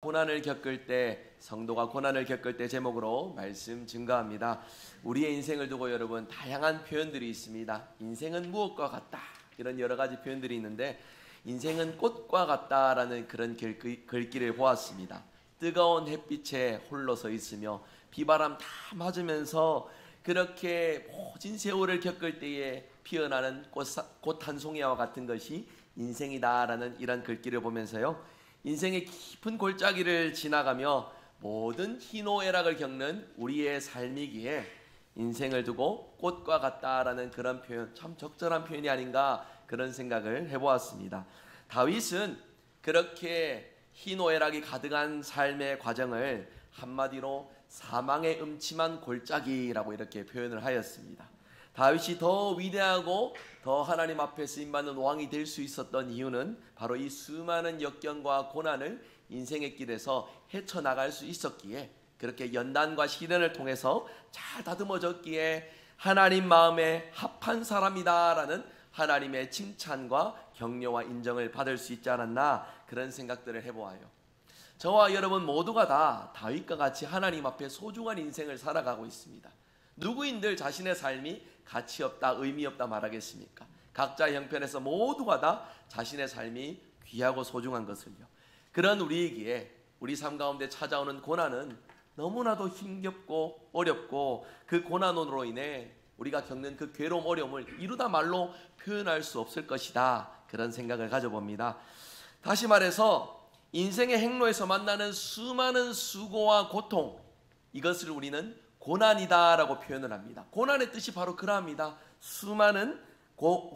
고난을 겪을 때, 성도가 고난을 겪을 때 제목으로 말씀 증거합니다. 우리의 인생을 두고 여러분 다양한 표현들이 있습니다. 인생은 무엇과 같다, 이런 여러 가지 표현들이 있는데, 인생은 꽃과 같다라는 그런 글귀를 보았습니다. 뜨거운 햇빛에 홀로 서 있으며 비바람 다 맞으면서 그렇게 모진 세월을 겪을 때에 피어나는 꽃 한 송이와 같은 것이 인생이다라는 이런 글귀를 보면서요, 인생의 깊은 골짜기를 지나가며 모든 희노애락을 겪는 우리의 삶이기에 인생을 두고 꽃과 같다라는 그런 표현, 참 적절한 표현이 아닌가 그런 생각을 해보았습니다. 다윗은 그렇게 희노애락이 가득한 삶의 과정을 한마디로 사망의 음침한 골짜기라고 이렇게 표현을 하였습니다. 다윗이 더 위대하고 더 하나님 앞에 쓰임받는 왕이 될 수 있었던 이유는 바로 이 수많은 역경과 고난을 인생의 길에서 헤쳐나갈 수 있었기에, 그렇게 연단과 시련을 통해서 잘 다듬어졌기에 하나님 마음에 합한 사람이다라는 하나님의 칭찬과 격려와 인정을 받을 수 있지 않았나 그런 생각들을 해보아요. 저와 여러분 모두가 다 다윗과 같이 하나님 앞에 소중한 인생을 살아가고 있습니다. 누구인들 자신의 삶이 가치 없다, 의미 없다 말하겠습니까? 각자의 형편에서 모두가 다 자신의 삶이 귀하고 소중한 것을요. 그런 우리이기에 우리 삶 가운데 찾아오는 고난은 너무나도 힘겹고 어렵고, 그 고난으로 인해 우리가 겪는 그 괴로움, 어려움을 이루다 말로 표현할 수 없을 것이다, 그런 생각을 가져봅니다. 다시 말해서 인생의 행로에서 만나는 수많은 수고와 고통, 이것을 우리는 고난이다라고 표현을 합니다. 고난의 뜻이 바로 그러합니다. 수많은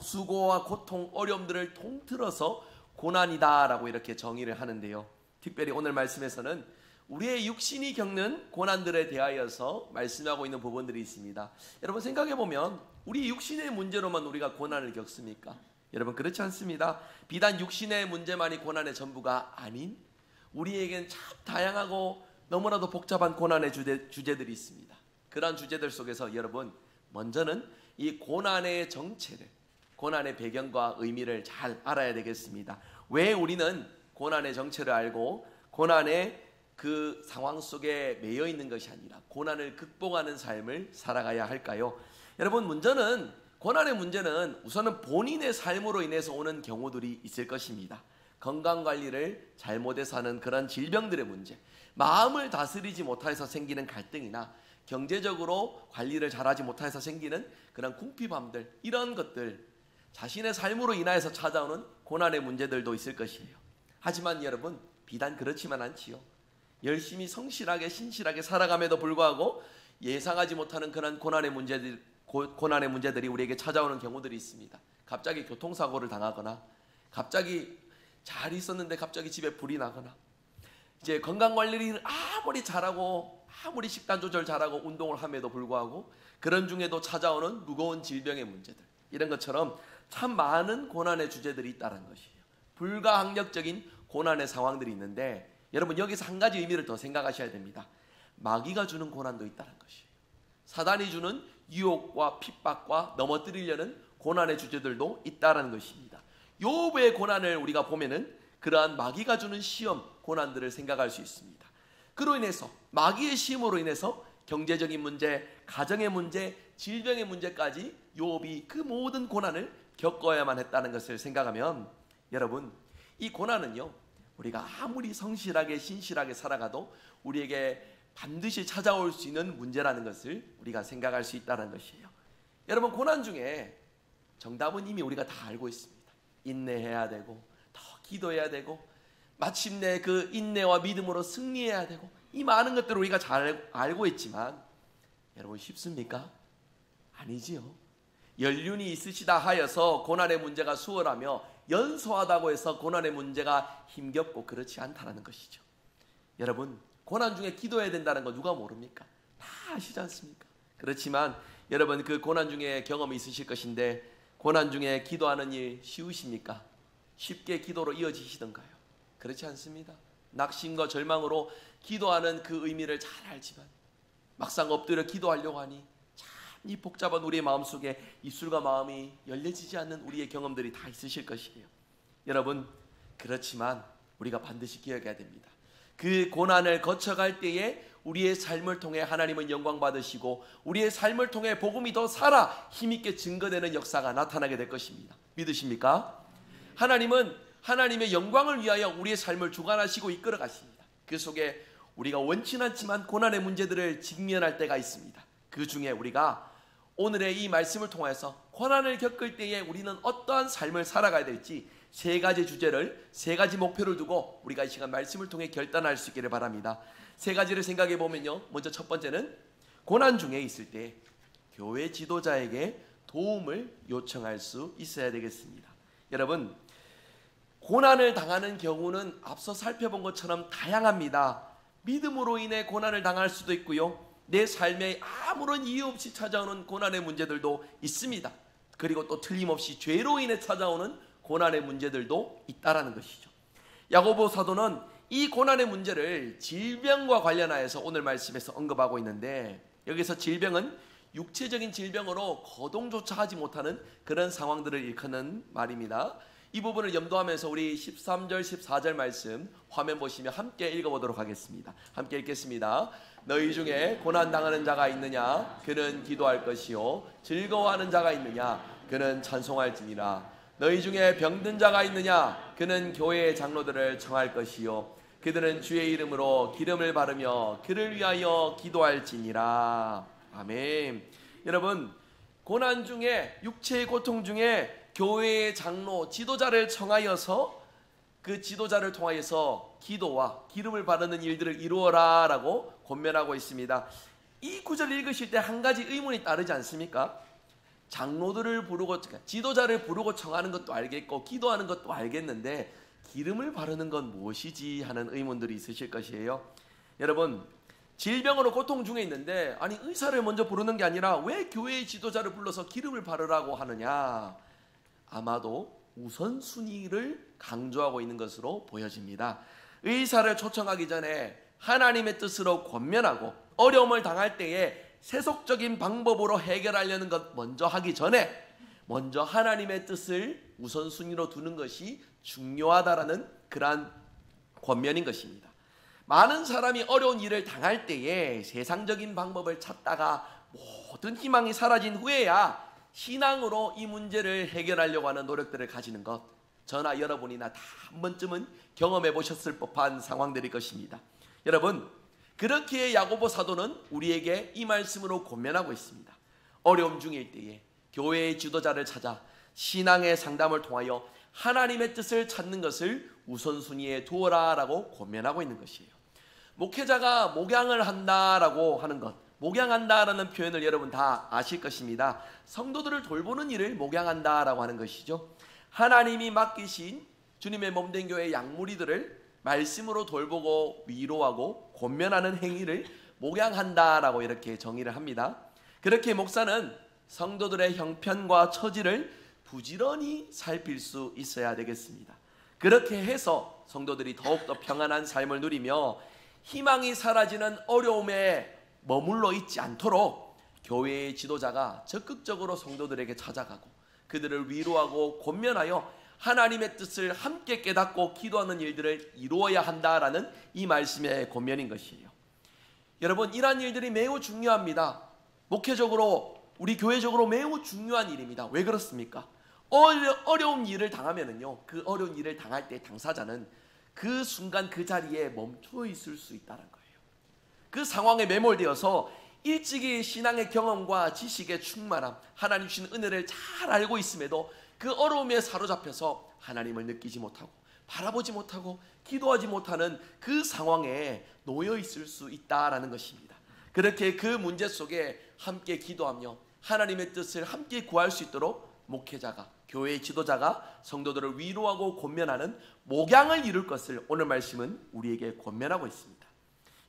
수고와 고통, 어려움들을 통틀어서 고난이다라고 이렇게 정의를 하는데요, 특별히 오늘 말씀에서는 우리의 육신이 겪는 고난들에 대하여서 말씀하고 있는 부분들이 있습니다. 여러분 생각해보면 우리 육신의 문제로만 우리가 고난을 겪습니까? 여러분 그렇지 않습니다. 비단 육신의 문제만이 고난의 전부가 아닌 우리에겐 참 다양하고 너무나도 복잡한 고난의 주제들이 있습니다. 그러한 주제들 속에서 여러분 먼저는 이 고난의 정체를, 고난의 배경과 의미를 잘 알아야 되겠습니다. 왜 우리는 고난의 정체를 알고 고난의 그 상황 속에 매여 있는 것이 아니라 고난을 극복하는 삶을 살아가야 할까요? 여러분 먼저는 고난의 문제는 우선은 본인의 삶으로 인해서 오는 경우들이 있을 것입니다. 건강관리를 잘못해서 하는 그런 질병들의 문제, 마음을 다스리지 못해서 생기는 갈등이나 경제적으로 관리를 잘하지 못해서 생기는 그런 궁핍함들, 이런 것들, 자신의 삶으로 인하여서 찾아오는 고난의 문제들도 있을 것이에요. 하지만 여러분 비단 그렇지만 않지요. 열심히 성실하게 신실하게 살아감에도 불구하고 예상하지 못하는 그런 고난의 문제들이 우리에게 찾아오는 경우들이 있습니다. 갑자기 교통사고를 당하거나, 갑자기 잘 있었는데 갑자기 집에 불이 나거나, 이제 건강관리를 아무리 잘하고 아무리 식단 조절 잘하고 운동을 함에도 불구하고 그런 중에도 찾아오는 무거운 질병의 문제들, 이런 것처럼 참 많은 고난의 주제들이 있다는 것이에요. 불가항력적인 고난의 상황들이 있는데, 여러분 여기서 한 가지 의미를 더 생각하셔야 됩니다. 마귀가 주는 고난도 있다는 것이에요. 사단이 주는 유혹과 핍박과 넘어뜨리려는 고난의 주제들도 있다는 것입니다. 욥의 고난을 우리가 보면은 그러한 마귀가 주는 시험, 고난들을 생각할 수 있습니다. 그로 인해서 마귀의 시험으로 인해서 경제적인 문제, 가정의 문제, 질병의 문제까지 욥이 그 모든 고난을 겪어야만 했다는 것을 생각하면, 여러분 이 고난은요, 우리가 아무리 성실하게 신실하게 살아가도 우리에게 반드시 찾아올 수 있는 문제라는 것을 우리가 생각할 수 있다는 것이에요. 여러분 고난 중에 정답은 이미 우리가 다 알고 있습니다. 인내해야 되고, 더 기도해야 되고, 마침내 그 인내와 믿음으로 승리해야 되고, 이 많은 것들을 우리가 잘 알고 있지만 여러분 쉽습니까? 아니지요. 연륜이 있으시다 하여서 고난의 문제가 수월하며 연소하다고 해서 고난의 문제가 힘겹고 그렇지 않다는 것이죠. 여러분 고난 중에 기도해야 된다는 거 누가 모릅니까? 다 아시지 않습니까? 그렇지만 여러분 그 고난 중에 경험이 있으실 것인데, 고난 중에 기도하는 일 쉬우십니까? 쉽게 기도로 이어지시던가요? 그렇지 않습니다. 낙심과 절망으로 기도하는 그 의미를 잘 알지만 막상 엎드려 기도하려고 하니 참 이 복잡한 우리의 마음속에 입술과 마음이 열려지지 않는 우리의 경험들이 다 있으실 것이에요. 여러분 그렇지만 우리가 반드시 기억해야 됩니다. 그 고난을 거쳐갈 때에 우리의 삶을 통해 하나님은 영광 받으시고 우리의 삶을 통해 복음이 더 살아 힘있게 증거되는 역사가 나타나게 될 것입니다. 믿으십니까? 하나님은 하나님의 영광을 위하여 우리의 삶을 주관하시고 이끌어 가십니다. 그 속에 우리가 원치 않지만 고난의 문제들을 직면할 때가 있습니다. 그 중에 우리가 오늘의 이 말씀을 통해서 고난을 겪을 때에 우리는 어떠한 삶을 살아가야 될지 세 가지 주제를, 세 가지 목표를 두고 우리가 이 시간 말씀을 통해 결단할 수 있기를 바랍니다. 세 가지를 생각해 보면요, 먼저 첫 번째는 고난 중에 있을 때 교회 지도자에게 도움을 요청할 수 있어야 되겠습니다. 여러분, 고난을 당하는 경우는 앞서 살펴본 것처럼 다양합니다. 믿음으로 인해 고난을 당할 수도 있고요, 내 삶에 아무런 이유 없이 찾아오는 고난의 문제들도 있습니다. 그리고 또 틀림없이 죄로 인해 찾아오는 고난의 문제들도 있다라는 것이죠. 야고보 사도는 이 고난의 문제를 질병과 관련하여서 오늘 말씀에서 언급하고 있는데, 여기서 질병은 육체적인 질병으로 거동조차 하지 못하는 그런 상황들을 일컫는 말입니다. 이 부분을 염두하면서 우리 13절 14절 말씀 화면 보시면 함께 읽어보도록 하겠습니다. 함께 읽겠습니다. 너희 중에 고난당하는 자가 있느냐? 그는 기도할 것이요, 즐거워하는 자가 있느냐? 그는 찬송할지니라. 너희 중에 병든 자가 있느냐? 그는 교회의 장로들을 청할 것이요, 그들은 주의 이름으로 기름을 바르며 그를 위하여 기도할지니라. 아멘. 여러분, 고난 중에, 육체의 고통 중에 교회의 장로, 지도자를 청하여서 그 지도자를 통하여서 기도와 기름을 바르는 일들을 이루어라 라고 권면하고 있습니다. 이 구절을 읽으실 때 한 가지 의문이 따르지 않습니까? 장로들을 부르고, 지도자를 부르고 청하는 것도 알겠고 기도하는 것도 알겠는데 기름을 바르는 건 무엇이지 하는 의문들이 있으실 것이에요. 여러분, 질병으로 고통 중에 있는데 아니 의사를 먼저 부르는 게 아니라 왜 교회의 지도자를 불러서 기름을 바르라고 하느냐? 아마도 우선순위를 강조하고 있는 것으로 보여집니다. 의사를 초청하기 전에 하나님의 뜻으로 권면하고 어려움을 당할 때에 세속적인 방법으로 해결하려는 것 먼저 하기 전에 먼저 하나님의 뜻을 우선순위로 두는 것이 중요하다라는 그러한 권면인 것입니다. 많은 사람이 어려운 일을 당할 때에 세상적인 방법을 찾다가 모든 희망이 사라진 후에야 신앙으로 이 문제를 해결하려고 하는 노력들을 가지는 것, 저나 여러분이나 다 한 번쯤은 경험해 보셨을 법한 상황들일 것입니다. 여러분, 그렇기에 야고보 사도는 우리에게 이 말씀으로 권면하고 있습니다. 어려움 중일 때에 교회의 지도자를 찾아 신앙의 상담을 통하여 하나님의 뜻을 찾는 것을 우선순위에 두어라 라고 권면하고 있는 것이에요. 목회자가 목양을 한다라고 하는 것, 목양한다라는 표현을 여러분 다 아실 것입니다. 성도들을 돌보는 일을 목양한다라고 하는 것이죠. 하나님이 맡기신 주님의 몸된 교회의 양무리들을 말씀으로 돌보고 위로하고 권면하는 행위를 목양한다라고 이렇게 정의를 합니다. 그렇게 목사는 성도들의 형편과 처지를 부지런히 살필 수 있어야 되겠습니다. 그렇게 해서 성도들이 더욱더 평안한 삶을 누리며 희망이 사라지는 어려움에 머물러 있지 않도록 교회의 지도자가 적극적으로 성도들에게 찾아가고 그들을 위로하고 권면하여 하나님의 뜻을 함께 깨닫고 기도하는 일들을 이루어야 한다라는 이 말씀의 권면인 것이에요. 여러분, 이러한 일들이 매우 중요합니다. 목회적으로, 우리 교회적으로 매우 중요한 일입니다. 왜 그렇습니까? 어려운 일을 당하면은요, 그 어려운 일을 당할 때 당사자는 그 순간 그 자리에 멈춰 있을 수 있다는 거예요. 그 상황에 매몰되어서 일찍이 신앙의 경험과 지식의 충만함, 하나님 주신 은혜를 잘 알고 있음에도 그 어려움에 사로잡혀서 하나님을 느끼지 못하고 바라보지 못하고 기도하지 못하는 그 상황에 놓여 있을 수 있다라는 것입니다. 그렇게 그 문제 속에 함께 기도하며 하나님의 뜻을 함께 구할 수 있도록 목회자가, 교회의 지도자가 성도들을 위로하고 권면하는 목양을 이룰 것을 오늘 말씀은 우리에게 권면하고 있습니다.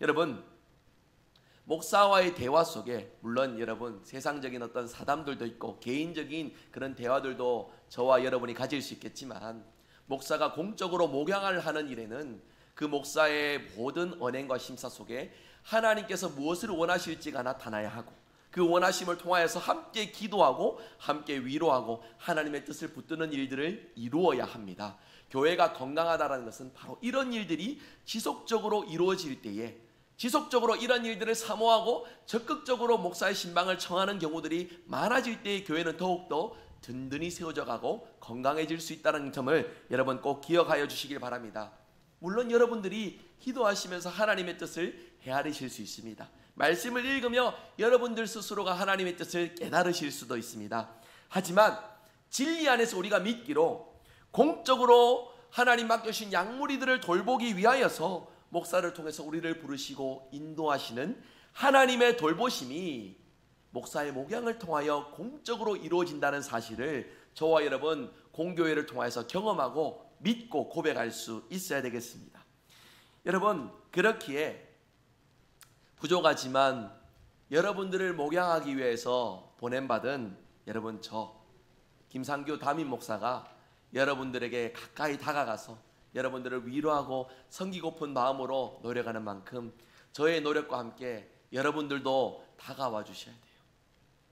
여러분, 목사와의 대화 속에 물론 여러분 세상적인 어떤 사담들도 있고 개인적인 그런 대화들도 저와 여러분이 가질 수 있겠지만, 목사가 공적으로 목양을 하는 일에는 그 목사의 모든 언행과 심사 속에 하나님께서 무엇을 원하실지가 나타나야 하고 그 원하심을 통하여서 함께 기도하고 함께 위로하고 하나님의 뜻을 붙드는 일들을 이루어야 합니다. 교회가 건강하다는 것은 바로 이런 일들이 지속적으로 이루어질 때에, 지속적으로 이런 일들을 사모하고 적극적으로 목사의 신방을 청하는 경우들이 많아질 때에 교회는 더욱더 든든히 세워져 가고 건강해질 수 있다는 점을 여러분 꼭 기억하여 주시길 바랍니다. 물론 여러분들이 기도하시면서 하나님의 뜻을 헤아리실 수 있습니다. 말씀을 읽으며 여러분들 스스로가 하나님의 뜻을 깨달으실 수도 있습니다. 하지만 진리 안에서 우리가 믿기로 공적으로 하나님 맡겨주신 양무리들을 돌보기 위하여서 목사를 통해서 우리를 부르시고 인도하시는 하나님의 돌보심이 목사의 목양을 통하여 공적으로 이루어진다는 사실을 저와 여러분 공교회를 통해서 경험하고 믿고 고백할 수 있어야 되겠습니다. 여러분, 그렇기에 부족하지만 여러분들을 목양하기 위해서 보냄받은 여러분 저 김상규 담임 목사가 여러분들에게 가까이 다가가서 여러분들을 위로하고 섬기고픈 마음으로 노력하는 만큼 저의 노력과 함께 여러분들도 다가와 주셔야 돼요.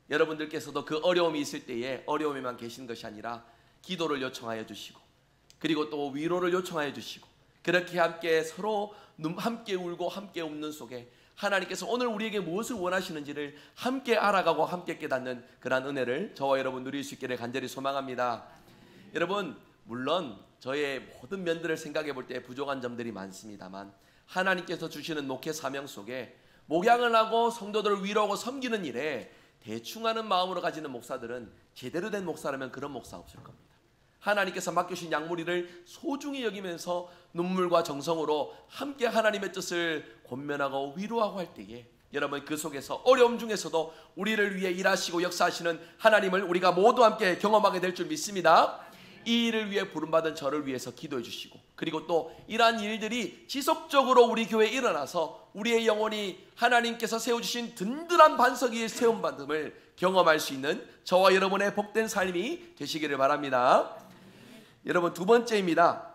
여러분들께서도 그 어려움이 있을 때에 어려움에만 계신 것이 아니라 기도를 요청하여 주시고 그리고 또 위로를 요청하여 주시고 그렇게 함께 서로 함께 울고 함께 웃는 속에 하나님께서 오늘 우리에게 무엇을 원하시는지를 함께 알아가고 함께 깨닫는 그러한 은혜를 저와 여러분 누릴 수 있기를 간절히 소망합니다. 여러분, 물론 저의 모든 면들을 생각해 볼 때 부족한 점들이 많습니다만 하나님께서 주시는 목회 사명 속에 목양을 하고 성도들을 위로하고 섬기는 일에 대충하는 마음으로 가지는 목사들은 제대로 된 목사라면 그런 목사 없을 겁니다. 하나님께서 맡겨주신 양무리를 소중히 여기면서 눈물과 정성으로 함께 하나님의 뜻을 권면하고 위로하고 할 때에 여러분 그 속에서 어려움 중에서도 우리를 위해 일하시고 역사하시는 하나님을 우리가 모두 함께 경험하게 될 줄 믿습니다. 이 일을 위해 부름받은 저를 위해서 기도해 주시고 그리고 또 이러한 일들이 지속적으로 우리 교회에 일어나서 우리의 영혼이 하나님께서 세워주신 든든한 반석 위에 세움받음을 경험할 수 있는 저와 여러분의 복된 삶이 되시기를 바랍니다. 여러분, 두 번째입니다.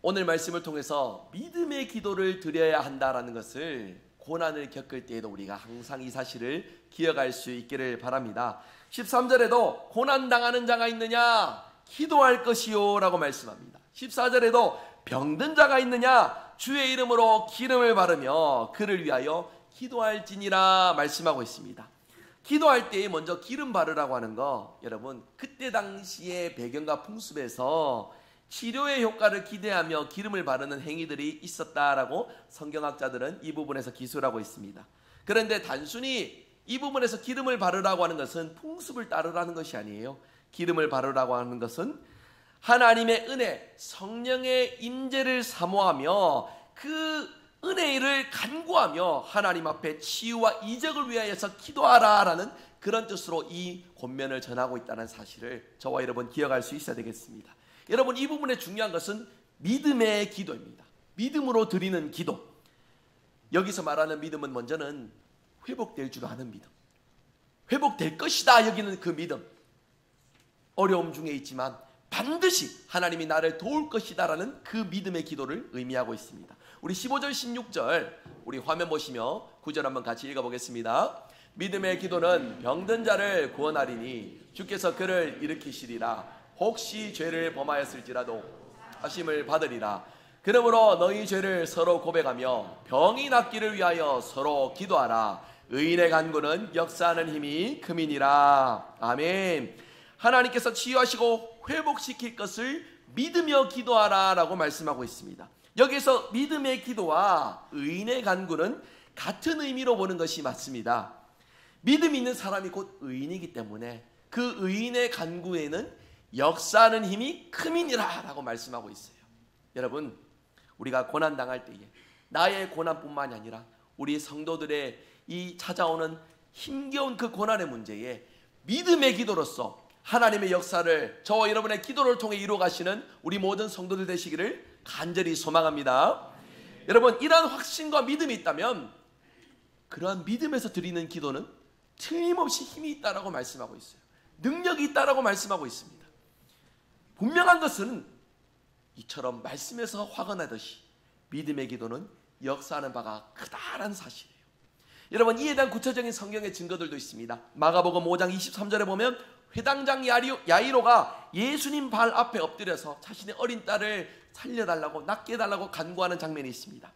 오늘 말씀을 통해서 믿음의 기도를 드려야 한다라는 것을 고난을 겪을 때에도 우리가 항상 이 사실을 기억할 수 있기를 바랍니다. 13절에도 고난당하는 자가 있느냐 기도할 것이요 라고 말씀합니다. 14절에도 병든 자가 있느냐 주의 이름으로 기름을 바르며 그를 위하여 기도할지니라 말씀하고 있습니다. 기도할 때에 먼저 기름 바르라고 하는 거 여러분 그때 당시의 배경과 풍습에서 치료의 효과를 기대하며 기름을 바르는 행위들이 있었다라고 성경학자들은 이 부분에서 기술하고 있습니다. 그런데 단순히 이 부분에서 기름을 바르라고 하는 것은 풍습을 따르라는 것이 아니에요. 기름을 바르라고 하는 것은 하나님의 은혜, 성령의 임재를 사모하며 그 은혜를 간구하며 하나님 앞에 치유와 이적을 위하여서 기도하라라는 그런 뜻으로 이 권면을 전하고 있다는 사실을 저와 여러분 기억할 수 있어야 되겠습니다. 여러분, 이 부분에 중요한 것은 믿음의 기도입니다. 믿음으로 드리는 기도. 여기서 말하는 믿음은 먼저는 회복될 줄 아는 믿음, 회복될 것이다 여기는 그 믿음, 어려움 중에 있지만 반드시 하나님이 나를 도울 것이다 라는 그 믿음의 기도를 의미하고 있습니다. 우리 15절 16절 우리 화면 보시며 9절 한번 같이 읽어보겠습니다. 믿음의 기도는 병든 자를 구원하리니 주께서 그를 일으키시리라. 혹시 죄를 범하였을지라도 사심을 받으리라. 그러므로 너희 죄를 서로 고백하며 병이 낫기를 위하여 서로 기도하라. 의인의 간구는 역사하는 힘이 큼이니라. 아멘. 하나님께서 치유하시고 회복시킬 것을 믿으며 기도하라 라고 말씀하고 있습니다. 여기서 믿음의 기도와 의인의 간구는 같은 의미로 보는 것이 맞습니다. 믿음이 있는 사람이 곧 의인이기 때문에 그 의인의 간구에는 역사하는 힘이 큼이니라 라고 말씀하고 있어요. 여러분, 우리가 고난당할 때에 나의 고난뿐만이 아니라 우리 성도들의 이 찾아오는 힘겨운 그 고난의 문제에 믿음의 기도로서 하나님의 역사를 저와 여러분의 기도를 통해 이루어 가시는 우리 모든 성도들 되시기를 간절히 소망합니다. 여러분, 이러한 확신과 믿음이 있다면 그러한 믿음에서 드리는 기도는 틀림없이 힘이 있다라고 말씀하고 있어요. 능력이 있다라고 말씀하고 있습니다. 분명한 것은 이처럼 말씀에서 화가 나듯이 믿음의 기도는 역사하는 바가 크다라는 사실이에요. 여러분, 이에 대한 구체적인 성경의 증거들도 있습니다. 마가복음 5장 23절에 보면 회당장 야이로가 예수님 발 앞에 엎드려서 자신의 어린 딸을 살려달라고, 낫게 해달라고 간구하는 장면이 있습니다.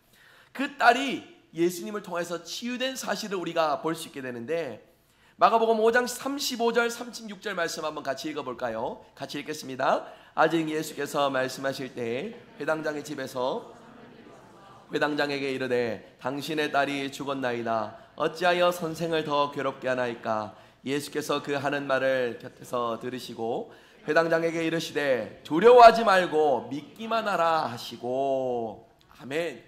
그 딸이 예수님을 통해서 치유된 사실을 우리가 볼 수 있게 되는데, 마가복음 5장 35절 36절 말씀 한번 같이 읽어볼까요? 같이 읽겠습니다. 아직 예수께서 말씀하실 때 회당장의 집에서 회당장에게 이르되 당신의 딸이 죽었나이다. 어찌하여 선생을 더 괴롭게 하나이까? 예수께서 그 하는 말을 곁에서 들으시고 회당장에게 이르시되 두려워하지 말고 믿기만 하라 하시고. 아멘.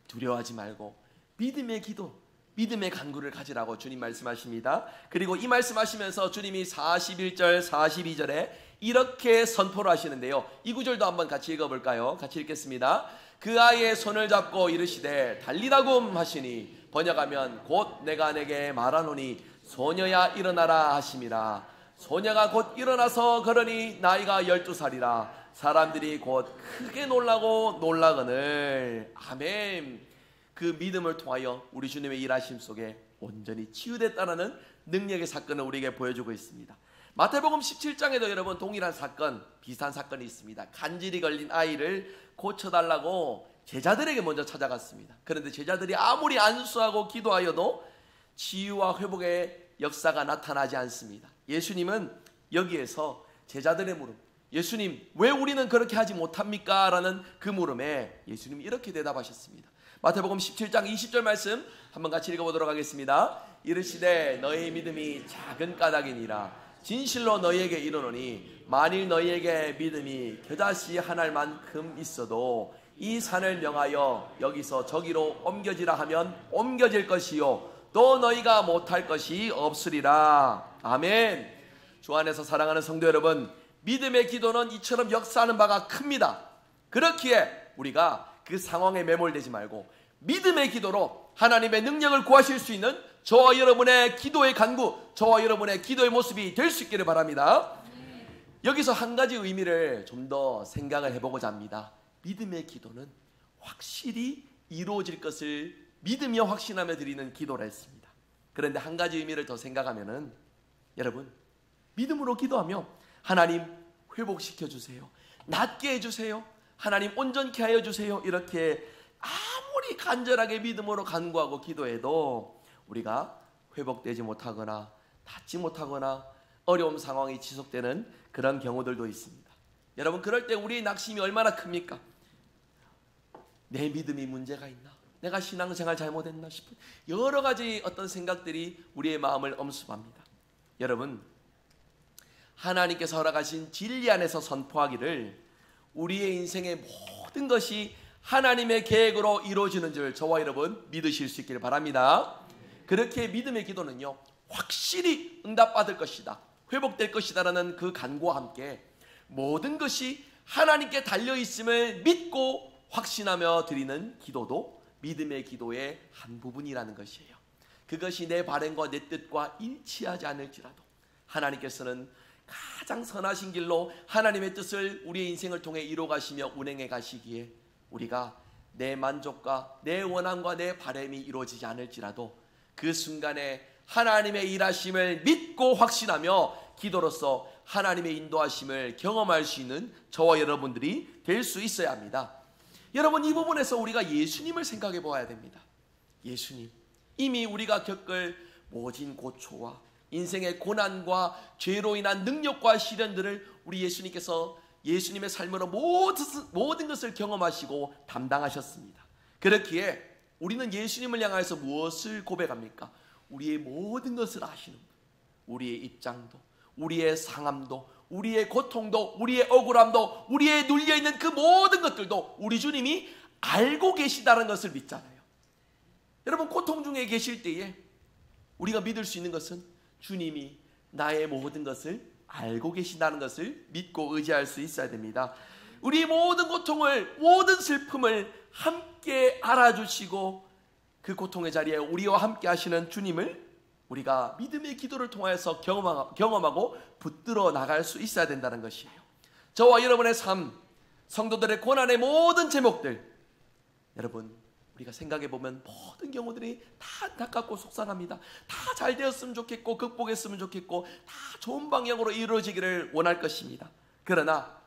두려워하지 말고 믿음의 기도, 믿음의 간구를 가지라고 주님 말씀하십니다. 그리고 이 말씀하시면서 주님이 41절 42절에 이렇게 선포를 하시는데요, 이 구절도 한번 같이 읽어볼까요? 같이 읽겠습니다. 그 아이의 손을 잡고 이르시되 달리다굼 하시니, 번역하면 곧 내가 내게 말하노니 소녀야 일어나라 하심이라. 소녀가 곧 일어나서 걸으니 나이가 12살이라. 사람들이 곧 크게 놀라고 놀라거늘. 아멘. 그 믿음을 통하여 우리 주님의 일하심 속에 온전히 치유됐다는 능력의 사건을 우리에게 보여주고 있습니다. 마태복음 17장에도 여러분 동일한 사건, 비슷한 사건이 있습니다. 간질이 걸린 아이를 고쳐달라고 제자들에게 먼저 찾아갔습니다. 그런데 제자들이 아무리 안수하고 기도하여도 치유와 회복의 역사가 나타나지 않습니다. 예수님은 여기에서 제자들의 물음, 예수님 왜 우리는 그렇게 하지 못합니까? 라는 그 물음에 예수님이 이렇게 대답하셨습니다. 마태복음 17장 20절 말씀 한번 같이 읽어보도록 하겠습니다. 이르시되 너희 믿음이 작은 까닭이니라. 진실로 너희에게 이르노니 만일 너희에게 믿음이 겨자씨 한 알만큼 있어도 이 산을 명하여 여기서 저기로 옮겨지라 하면 옮겨질 것이요 또 너희가 못할 것이 없으리라. 아멘. 주 안에서 사랑하는 성도 여러분, 믿음의 기도는 이처럼 역사하는 바가 큽니다. 그렇기에 우리가 그 상황에 매몰되지 말고 믿음의 기도로 하나님의 능력을 구하실 수 있는 저와 여러분의 기도의 간구, 저와 여러분의 기도의 모습이 될 수 있기를 바랍니다. 여기서 한 가지 의미를 좀 더 생각을 해보고자 합니다. 믿음의 기도는 확실히 이루어질 것을 믿으며 확신하며 드리는 기도라 했습니다. 그런데 한 가지 의미를 더 생각하면은, 여러분 믿음으로 기도하며 하나님 회복시켜 주세요, 낫게 해주세요, 하나님 온전케 하여 주세요, 이렇게 아무리 간절하게 믿음으로 간구하고 기도해도 우리가 회복되지 못하거나 낫지 못하거나 어려운 상황이 지속되는 그런 경우들도 있습니다. 여러분, 그럴 때 우리의 낙심이 얼마나 큽니까? 내 믿음이 문제가 있나? 내가 신앙생활 잘못했나 싶은 여러 가지 어떤 생각들이 우리의 마음을 엄습합니다. 여러분, 하나님께서 허락하신 진리 안에서 선포하기를 우리의 인생의 모든 것이 하나님의 계획으로 이루어지는 줄 저와 여러분 믿으실 수 있기를 바랍니다. 그렇게 믿음의 기도는요, 확실히 응답받을 것이다, 회복될 것이다라는 그 간구와 함께 모든 것이 하나님께 달려있음을 믿고 확신하며 드리는 기도도 믿음의 기도의 한 부분이라는 것이에요. 그것이 내 바람과 내 뜻과 일치하지 않을지라도 하나님께서는 가장 선하신 길로 하나님의 뜻을 우리의 인생을 통해 이루어가시며 운행해 가시기에 우리가 내 만족과 내 원함과 내 바람이 이루어지지 않을지라도 그 순간에 하나님의 일하심을 믿고 확신하며 기도로서 하나님의 인도하심을 경험할 수 있는 저와 여러분들이 될 수 있어야 합니다. 여러분, 이 부분에서 우리가 예수님을 생각해 보아야 됩니다. 예수님, 이미 우리가 겪을 모진 고초와 인생의 고난과 죄로 인한 능력과 시련들을 우리 예수님께서 예수님의 삶으로 모든 것을 경험하시고 담당하셨습니다. 그렇기에 우리는 예수님을 향하여서 무엇을 고백합니까? 우리의 모든 것을 아시는 분, 우리의 입장도, 우리의 상함도, 우리의 고통도, 우리의 억울함도, 우리의 눌려있는 그 모든 것들도 우리 주님이 알고 계시다는 것을 믿잖아요. 여러분, 고통 중에 계실 때에 우리가 믿을 수 있는 것은 주님이 나의 모든 것을 알고 계신다는 것을 믿고 의지할 수 있어야 됩니다. 우리 모든 고통을, 모든 슬픔을 함께 알아주시고 그 고통의 자리에 우리와 함께 하시는 주님을 우리가 믿음의 기도를 통해서 경험하고 붙들어 나갈 수 있어야 된다는 것이에요. 저와 여러분의 삶, 성도들의 고난의 모든 제목들, 여러분 우리가 생각해 보면 모든 경우들이 다 안타깝고 속상합니다. 다 잘 되었으면 좋겠고 극복했으면 좋겠고 다 좋은 방향으로 이루어지기를 원할 것입니다. 그러나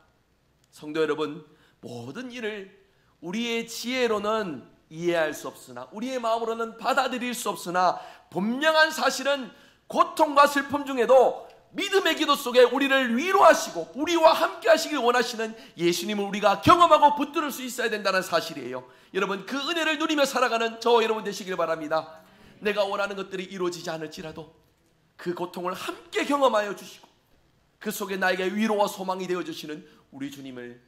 성도 여러분, 모든 일을 우리의 지혜로는 이해할 수 없으나 우리의 마음으로는 받아들일 수 없으나 분명한 사실은 고통과 슬픔 중에도 믿음의 기도 속에 우리를 위로하시고 우리와 함께 하시길 원하시는 예수님을 우리가 경험하고 붙들을 수 있어야 된다는 사실이에요. 여러분, 그 은혜를 누리며 살아가는 저와 여러분 되시길 바랍니다. 내가 원하는 것들이 이루어지지 않을지라도 그 고통을 함께 경험하여 주시고 그 속에 나에게 위로와 소망이 되어주시는 우리 주님을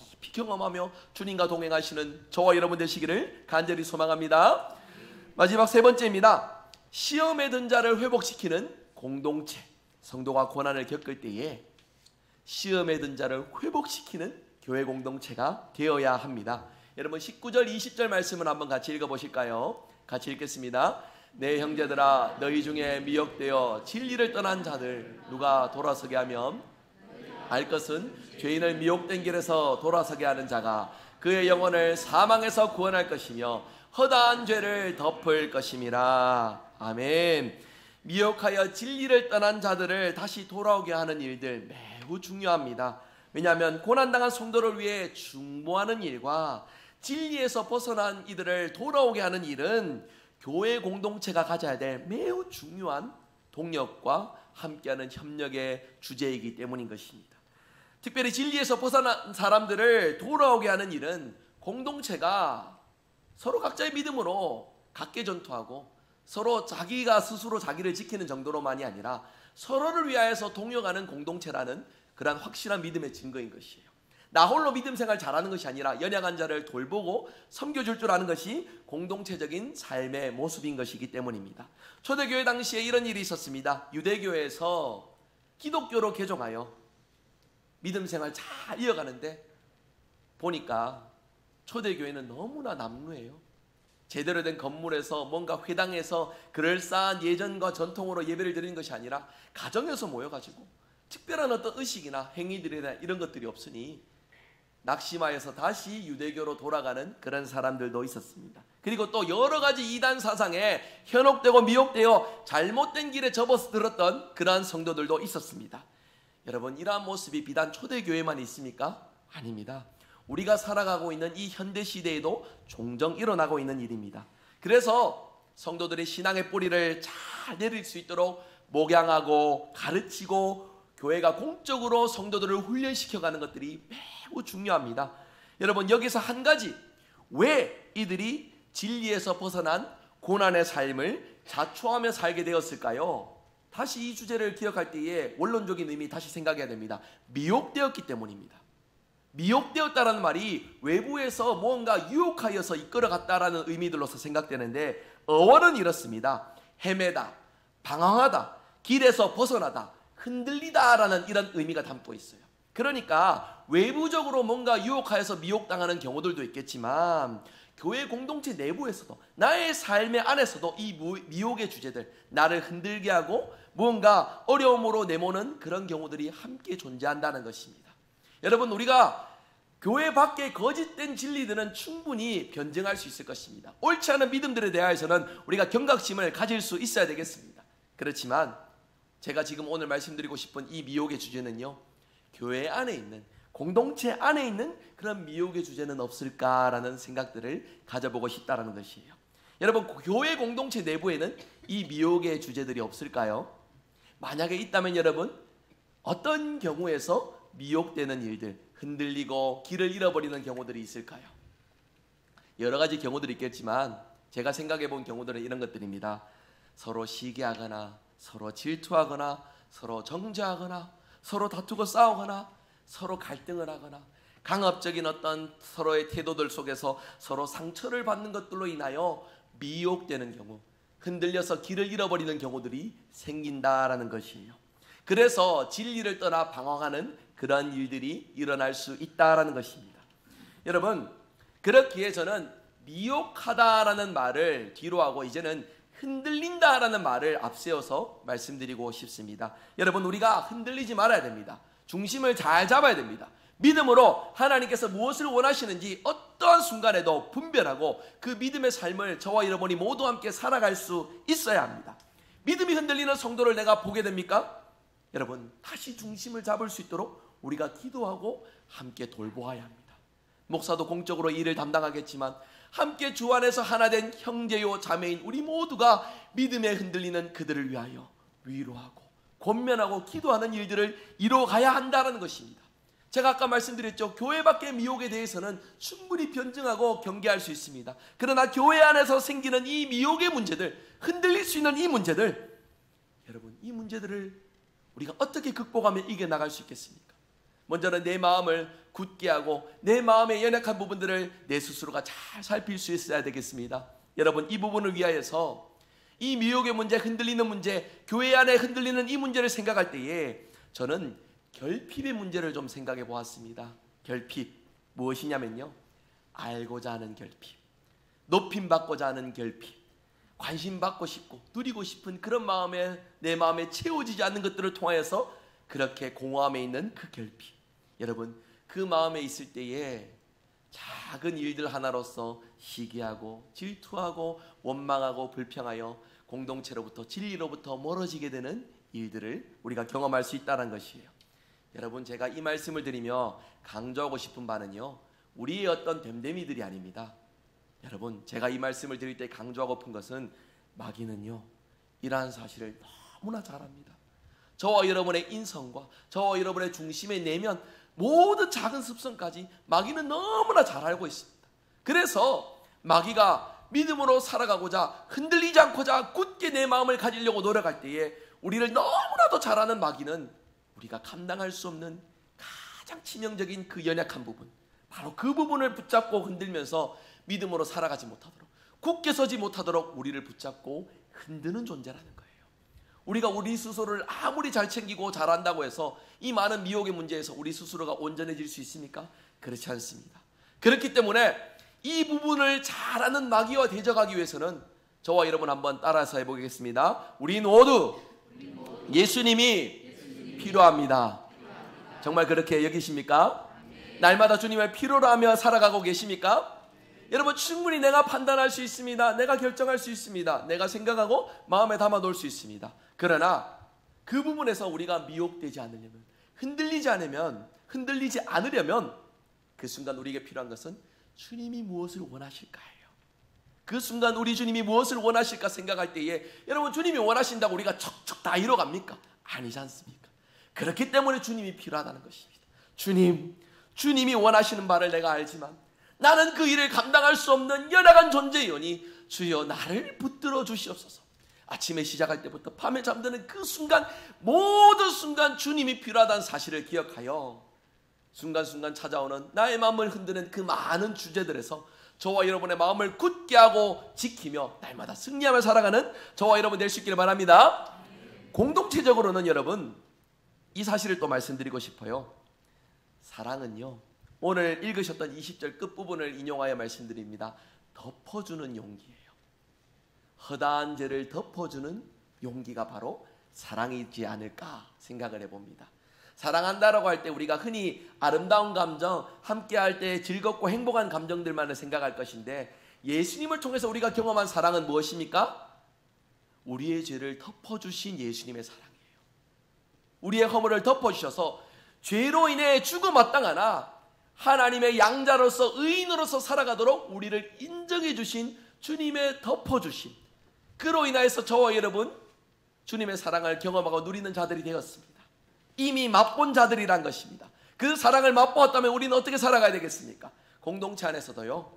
깊이 경험하며 주님과 동행하시는 저와 여러분 되시기를 간절히 소망합니다. 마지막 세 번째입니다. 시험에 든 자를 회복시키는 공동체. 성도가 고난을 겪을 때에 시험에 든 자를 회복시키는 교회 공동체가 되어야 합니다. 여러분 19절 20절 말씀을 한번 같이 읽어보실까요? 같이 읽겠습니다. 내 형제들아, 너희 중에 미혹되어 진리를 떠난 자들 누가 돌아서게 하면 알 것은 죄인을 미혹된 길에서 돌아서게 하는 자가 그의 영혼을 사망에서 구원할 것이며 허다한 죄를 덮을 것임이라. 아멘. 미혹하여 진리를 떠난 자들을 다시 돌아오게 하는 일들 매우 중요합니다. 왜냐하면 고난당한 성도를 위해 중보하는 일과 진리에서 벗어난 이들을 돌아오게 하는 일은 교회 공동체가 가져야 될 매우 중요한 동력과 함께하는 협력의 주제이기 때문인 것입니다. 특별히 진리에서 벗어난 사람들을 돌아오게 하는 일은 공동체가 서로 각자의 믿음으로 각계전투하고 서로 자기가 스스로 자기를 지키는 정도로만이 아니라 서로를 위하여서 동역하는 공동체라는 그러한 확실한 믿음의 증거인 것이에요. 나 홀로 믿음 생활 잘하는 것이 아니라 연약한 자를 돌보고 섬겨줄 줄 아는 것이 공동체적인 삶의 모습인 것이기 때문입니다. 초대교회 당시에 이런 일이 있었습니다. 유대교에서 기독교로 개종하여 믿음 생활 잘 이어가는데 보니까 초대교회는 너무나 남루해요. 제대로 된 건물에서 뭔가 회당에서 그럴싸한 예전과 전통으로 예배를 드리는 것이 아니라 가정에서 모여가지고 특별한 어떤 의식이나 행위들이나 이런 것들이 없으니 낙심하여서 다시 유대교로 돌아가는 그런 사람들도 있었습니다. 그리고 또 여러 가지 이단 사상에 현혹되고 미혹되어 잘못된 길에 접어들었던 그러한 성도들도 있었습니다. 여러분, 이러한 모습이 비단 초대교회만 있습니까? 아닙니다. 우리가 살아가고 있는 이 현대시대에도 종종 일어나고 있는 일입니다. 그래서 성도들이 신앙의 뿌리를 잘 내릴 수 있도록 목양하고 가르치고 교회가 공적으로 성도들을 훈련시켜가는 것들이 매우 중요합니다. 여러분, 여기서 한 가지, 왜 이들이 진리에서 벗어난 고난의 삶을 자초하며 살게 되었을까요? 다시 이 주제를 기억할 때에 원론적인 의미 다시 생각해야 됩니다. 미혹되었기 때문입니다. 미혹되었다라는 말이 외부에서 무언가 유혹하여서 이끌어갔다라는 의미들로서 생각되는데 어원은 이렇습니다. 헤매다, 방황하다, 길에서 벗어나다, 흔들리다라는 이런 의미가 담고 있어요. 그러니까 외부적으로 뭔가 유혹하여서 미혹당하는 경우들도 있겠지만 교회 공동체 내부에서도 나의 삶의 안에서도 이 미혹의 주제들, 나를 흔들게 하고 무언가 어려움으로 내모는 그런 경우들이 함께 존재한다는 것입니다. 여러분, 우리가 교회 밖의 거짓된 진리들은 충분히 변증할 수 있을 것입니다. 옳지 않은 믿음들에 대하여서는 우리가 경각심을 가질 수 있어야 되겠습니다. 그렇지만 제가 지금 오늘 말씀드리고 싶은 이 미혹의 주제는요, 교회 안에 있는, 공동체 안에 있는 그런 미혹의 주제는 없을까라는 생각들을 가져보고 싶다는 것이에요. 여러분, 교회 공동체 내부에는 이 미혹의 주제들이 없을까요? 만약에 있다면 여러분, 어떤 경우에서 미혹되는 일들, 흔들리고 길을 잃어버리는 경우들이 있을까요? 여러 가지 경우들이 있겠지만 제가 생각해 본 경우들은 이런 것들입니다. 서로 시기하거나 서로 질투하거나 서로 정죄하거나 서로 다투고 싸우거나 서로 갈등을 하거나 강압적인 어떤 서로의 태도들 속에서 서로 상처를 받는 것들로 인하여 미혹되는 경우, 흔들려서 길을 잃어버리는 경우들이 생긴다라는 것이에요. 그래서 진리를 떠나 방황하는 그런 일들이 일어날 수 있다라는 것입니다. 여러분, 그렇기에 저는 미혹하다라는 말을 뒤로 하고 이제는 흔들린다라는 말을 앞세워서 말씀드리고 싶습니다. 여러분, 우리가 흔들리지 말아야 됩니다. 중심을 잘 잡아야 됩니다. 믿음으로 하나님께서 무엇을 원하시는지 어떠한 순간에도 분별하고 그 믿음의 삶을 저와 여러분이 모두 함께 살아갈 수 있어야 합니다. 믿음이 흔들리는 성도를 내가 보게 됩니까? 여러분, 다시 중심을 잡을 수 있도록 우리가 기도하고 함께 돌보아야 합니다. 목사도 공적으로 일을 담당하겠지만 함께 주 안에서 하나 된 형제요 자매인 우리 모두가 믿음에 흔들리는 그들을 위하여 위로하고 권면하고 기도하는 일들을 이루어가야 한다는 것입니다. 제가 아까 말씀드렸죠. 교회 밖의 미혹에 대해서는 충분히 변증하고 경계할 수 있습니다. 그러나 교회 안에서 생기는 이 미혹의 문제들, 흔들릴 수 있는 이 문제들, 여러분, 이 문제들을 우리가 어떻게 극복하며 이겨나갈 수 있겠습니까? 먼저는 내 마음을 굳게 하고 내 마음의 연약한 부분들을 내 스스로가 잘 살필 수 있어야 되겠습니다. 여러분, 이 부분을 위하여서 이 미혹의 문제, 흔들리는 문제, 교회 안에 흔들리는 이 문제를 생각할 때에 저는 결핍의 문제를 좀 생각해 보았습니다. 결핍, 무엇이냐면요, 알고자 하는 결핍, 높임받고자 하는 결핍, 관심받고 싶고 누리고 싶은 그런 마음에 내 마음에 채워지지 않는 것들을 통하여서 그렇게 공허함에 있는 그 결핍. 여러분, 그 마음에 있을 때에 작은 일들 하나로서 시기하고 질투하고 원망하고 불평하여 공동체로부터 진리로부터 멀어지게 되는 일들을 우리가 경험할 수 있다는 것이에요. 여러분, 제가 이 말씀을 드리며 강조하고 싶은 바는요, 우리의 어떤 됨됨이들이 아닙니다. 여러분, 제가 이 말씀을 드릴 때 강조하고픈 것은 마귀는요, 이러한 사실을 너무나 잘 압니다. 저와 여러분의 인성과 저와 여러분의 중심의 내면 모든 작은 습성까지 마귀는 너무나 잘 알고 있습니다. 그래서 마귀가 믿음으로 살아가고자 흔들리지 않고자 굳게 내 마음을 가지려고 노력할 때에 우리를 너무나도 잘 아는 마귀는 우리가 감당할 수 없는 가장 치명적인 그 연약한 부분, 바로 그 부분을 붙잡고 흔들면서 믿음으로 살아가지 못하도록, 굳게 서지 못하도록 우리를 붙잡고 흔드는 존재라는 거예요. 우리가 우리 스스로를 아무리 잘 챙기고 잘한다고 해서 이 많은 미혹의 문제에서 우리 스스로가 온전해질 수 있습니까? 그렇지 않습니다. 그렇기 때문에 이 부분을 잘 아는 마귀와 대적하기 위해서는 저와 여러분 한번 따라서 해보겠습니다. 우리 모두 예수님이 필요합니다. 정말 그렇게 여기십니까? 날마다 주님을 필요로 하며 살아가고 계십니까? 여러분, 충분히 내가 판단할 수 있습니다. 내가 결정할 수 있습니다. 내가 생각하고 마음에 담아놓을 수 있습니다. 그러나 그 부분에서 우리가 미혹되지 않으려면, 흔들리지 않으려면 그 순간 우리에게 필요한 것은 주님이 무엇을 원하실까요? 그 순간 우리 주님이 무엇을 원하실까 생각할 때에 여러분, 주님이 원하신다고 우리가 척척 다 이뤄갑니까? 아니지 않습니까? 그렇기 때문에 주님이 필요하다는 것입니다. 주님이 원하시는 바를 내가 알지만 나는 그 일을 감당할 수 없는 연약한 존재이오니 주여 나를 붙들어 주시옵소서. 아침에 시작할 때부터 밤에 잠드는 그 순간, 모든 순간 주님이 필요하다는 사실을 기억하여 순간순간 찾아오는 나의 마음을 흔드는 그 많은 주제들에서 저와 여러분의 마음을 굳게 하고 지키며 날마다 승리하며 살아가는 저와 여러분 될 수 있기를 바랍니다. 공동체적으로는 여러분, 이 사실을 또 말씀드리고 싶어요. 사랑은요, 오늘 읽으셨던 20절 끝부분을 인용하여 말씀드립니다. 덮어주는 용기예요. 허다한 죄를 덮어주는 용기가 바로 사랑이지 않을까 생각을 해봅니다. 사랑한다라고 할 때 우리가 흔히 아름다운 감정, 함께할 때 즐겁고 행복한 감정들만을 생각할 것인데, 예수님을 통해서 우리가 경험한 사랑은 무엇입니까? 우리의 죄를 덮어주신 예수님의 사랑이에요. 우리의 허물을 덮어주셔서 죄로 인해 죽어마땅하나 하나님의 양자로서 의인으로서 살아가도록 우리를 인정해 주신 주님의 덮어주심, 그로 인하여서 저와 여러분 주님의 사랑을 경험하고 누리는 자들이 되었습니다. 이미 맛본 자들이란 것입니다. 그 사랑을 맛보았다면 우리는 어떻게 살아가야 되겠습니까? 공동체 안에서도요,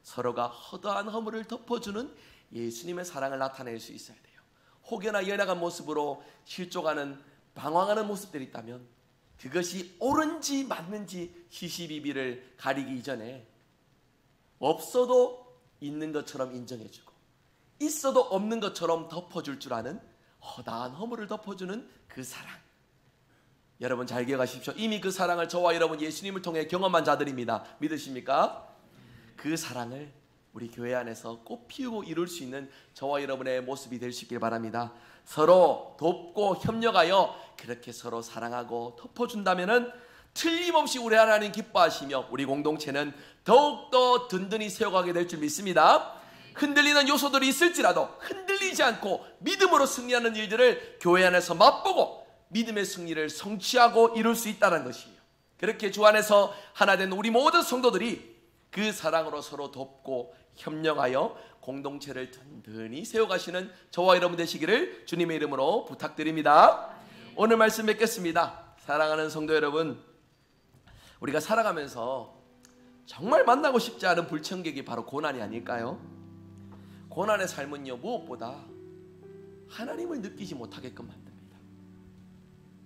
서로가 허다한 허물을 덮어주는 예수님의 사랑을 나타낼 수 있어야 돼요. 혹여나 연약한 모습으로 실족하는, 방황하는 모습들이 있다면 그것이 옳은지 맞는지 시시비비를 가리기 이전에 없어도 있는 것처럼 인정해주고 있어도 없는 것처럼 덮어줄 줄 아는 허다한 허물을 덮어주는 그 사랑, 여러분 잘 기억하십시오. 이미 그 사랑을 저와 여러분 예수님을 통해 경험한 자들입니다. 믿으십니까? 그 사랑을 우리 교회 안에서 꽃 피우고 이룰 수 있는 저와 여러분의 모습이 될 수 있길 바랍니다. 서로 돕고 협력하여 그렇게 서로 사랑하고 덮어준다면은 틀림없이 우리 하나님 기뻐하시며 우리 공동체는 더욱더 든든히 세워가게 될 줄 믿습니다. 흔들리는 요소들이 있을지라도 흔들리지 않고 믿음으로 승리하는 일들을 교회 안에서 맛보고 믿음의 승리를 성취하고 이룰 수 있다는 것이에요. 그렇게 주 안에서 하나 된 우리 모든 성도들이 그 사랑으로 서로 돕고 협력하여 공동체를 든든히 세워가시는 저와 여러분 되시기를 주님의 이름으로 부탁드립니다. 오늘 말씀 뵙겠습니다. 사랑하는 성도 여러분, 우리가 살아가면서 정말 만나고 싶지 않은 불청객이 바로 고난이 아닐까요? 고난의 삶은요, 무엇보다 하나님을 느끼지 못하게끔 만듭니다.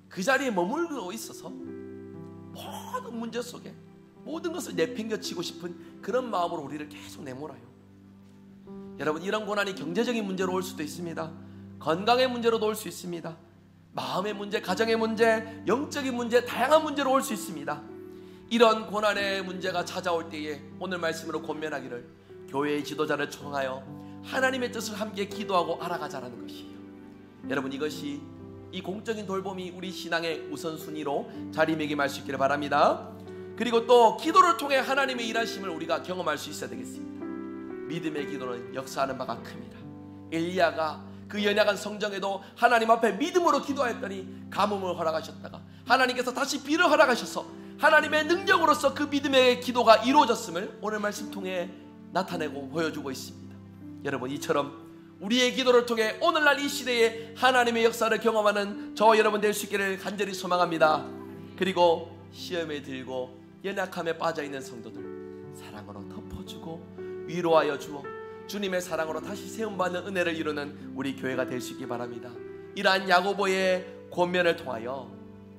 그 자리에 머물고 있어서 모든 문제 속에 모든 것을 내팽겨치고 싶은 그런 마음으로 우리를 계속 내몰아요. 여러분, 이런 고난이 경제적인 문제로 올 수도 있습니다. 건강의 문제로도 올 수 있습니다. 마음의 문제, 가정의 문제, 영적인 문제, 다양한 문제로 올 수 있습니다. 이런 고난의 문제가 찾아올 때에 오늘 말씀으로 권면하기를 교회의 지도자를 총하여 하나님의 뜻을 함께 기도하고 알아가자라는 것이에요. 여러분, 이것이 이 공적인 돌봄이 우리 신앙의 우선순위로 자리매김할 수 있기를 바랍니다. 그리고 또 기도를 통해 하나님의 일하심을 우리가 경험할 수 있어야 되겠습니다. 믿음의 기도는 역사하는 바가 큽니다. 엘리야가 그 연약한 성정에도 하나님 앞에 믿음으로 기도하였더니 가뭄을 허락하셨다가 하나님께서 다시 비를 허락하셔서 하나님의 능력으로서 그 믿음의 기도가 이루어졌음을 오늘 말씀 통해 나타내고 보여주고 있습니다. 여러분, 이처럼 우리의 기도를 통해 오늘날 이 시대에 하나님의 역사를 경험하는 저와 여러분 될 수 있기를 간절히 소망합니다. 그리고 시험에 들고 연약함에 빠져있는 성도들 사랑으로 덮어주고 위로하여 주어 주님의 사랑으로 다시 세움받는 은혜를 이루는 우리 교회가 될 수 있기 바랍니다. 이러한 야고보의 권면을 통하여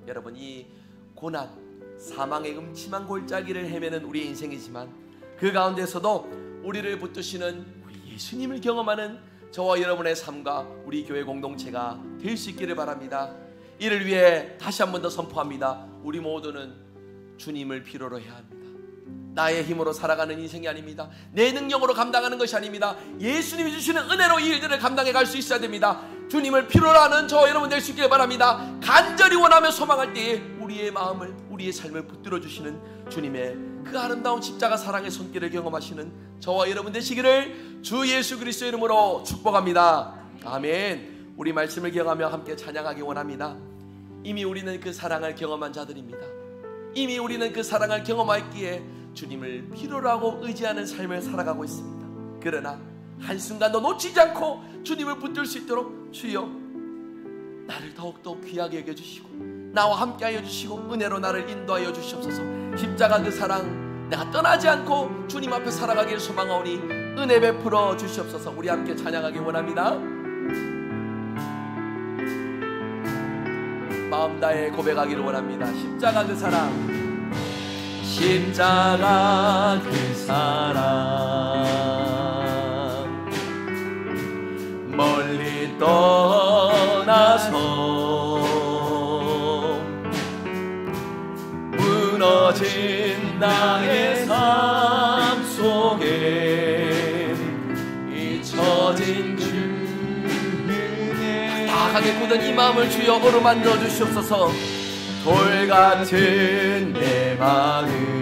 여러분, 이 고난, 사망의 음침한 골짜기를 헤매는 우리의 인생이지만 그 가운데서도 우리를 붙드시는 우리 예수님을 경험하는 저와 여러분의 삶과 우리 교회 공동체가 될 수 있기를 바랍니다. 이를 위해 다시 한 번 더 선포합니다. 우리 모두는 주님을 필요로 해야 합니다. 나의 힘으로 살아가는 인생이 아닙니다. 내 능력으로 감당하는 것이 아닙니다. 예수님이 주시는 은혜로 이 일들을 감당해 갈 수 있어야 됩니다. 주님을 필요로 하는 저와 여러분 될 수 있기를 바랍니다. 간절히 원하며 소망할 때에 우리의 마음을, 우리의 삶을 붙들어 주시는 주님의 그 아름다운 십자가 사랑의 손길을 경험하시는 저와 여러분 되시기를 주 예수 그리스도의 이름으로 축복합니다. 아멘. 우리 말씀을 경험하며 함께 찬양하기 원합니다. 이미 우리는 그 사랑을 경험한 자들입니다. 이미 우리는 그 사랑을 경험했기에 주님을 필요로 하고 의지하는 삶을 살아가고 있습니다. 그러나 한순간도 놓치지 않고 주님을 붙들 수 있도록 주여 나를 더욱더 귀하게 여겨주시고 나와 함께하여 주시고 은혜로 나를 인도하여 주시옵소서. 십자가 그 사랑 내가 떠나지 않고 주님 앞에 살아가기를 소망하오니 은혜 베풀어 주시옵소서. 우리 함께 찬양하기 원합니다. 마음 다해 고백하기를 원합니다. 십자가 그 사랑, 십자가 그 사랑 멀리 떠나서 무너진 나의 삶 속에 잊혀진 주님의 다하게 굳은 이 마음을 주여 어루만져 주시옵소서. 돌같은 내 마음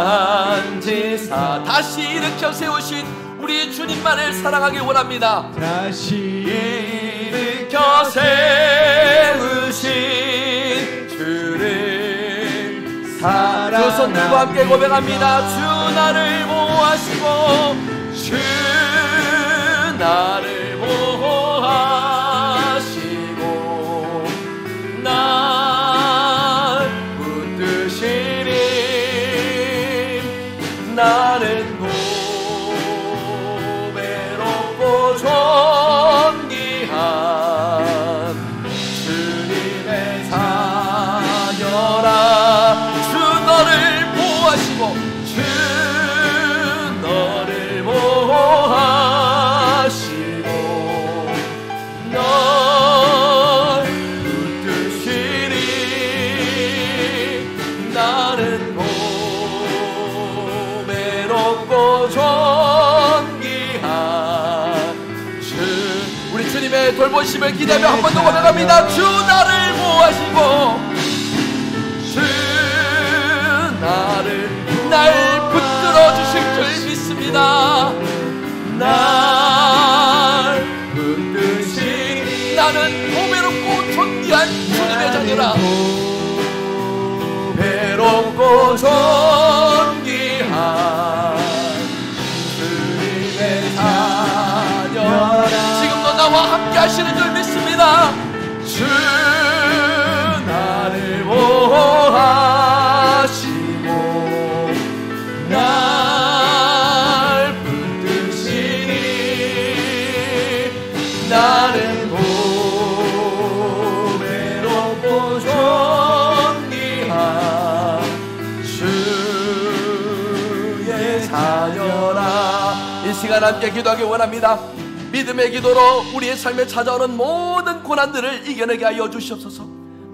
어루만지사 다시 일으켜 세우신 우리 주님만을 사랑하길 원합니다. 다시 일으켜 세우신 주를 사랑하며 그 손들과 함께 고백합니다. 주 나를 보호하시고 주 나를 보호하시고 날 붙드시니 나는 고배롭고 존귀한 주님의 자녀라. 주 너를 보호하시고 주 너를 보호하시고 널 붙드시니 나는 고배롭고 존귀한 주. 우리 주님의 주님의 돌보심을 기대하며 한 번 더 고백합니다. 주 나를 보호하시고 주 날 붙들어 주실 줄 믿습니다. 날 붙드시니 나는 보배롭고 존귀한 주님의 자녀라. 배롭고 존귀한 주님의 자녀라. 지금도 나와 함께 하시는 줄 믿습니다. 주 나를 보호하시고 날 붙드시니 나는 보배롭고 존귀한 주의 자녀라. 이 시간 함께 기도하기 원합니다. 믿음의 기도로 우리의 삶에 찾아오는 모든 고난들을 이겨내게 하여 주시옵소서.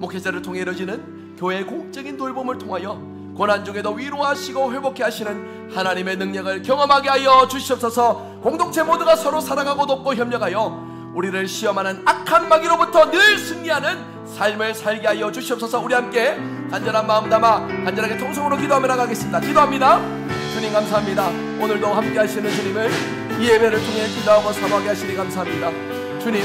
목회자를 통해 이루어지는 교회의 공적인 돌봄을 통하여 고난 중에도 위로하시고 회복케 하시는 하나님의 능력을 경험하게 하여 주시옵소서. 공동체 모두가 서로 사랑하고 돕고 협력하여 우리를 시험하는 악한 마귀로부터 늘 승리하는 삶을 살게 하여 주시옵소서. 우리 함께 간절한 마음 담아 간절하게 통성으로 기도하며 나가겠습니다. 기도합니다. 주님 감사합니다. 오늘도 함께 하시는 주님을 이 예배를 통해 기도하고 사모하게 하시니 감사합니다. 주님,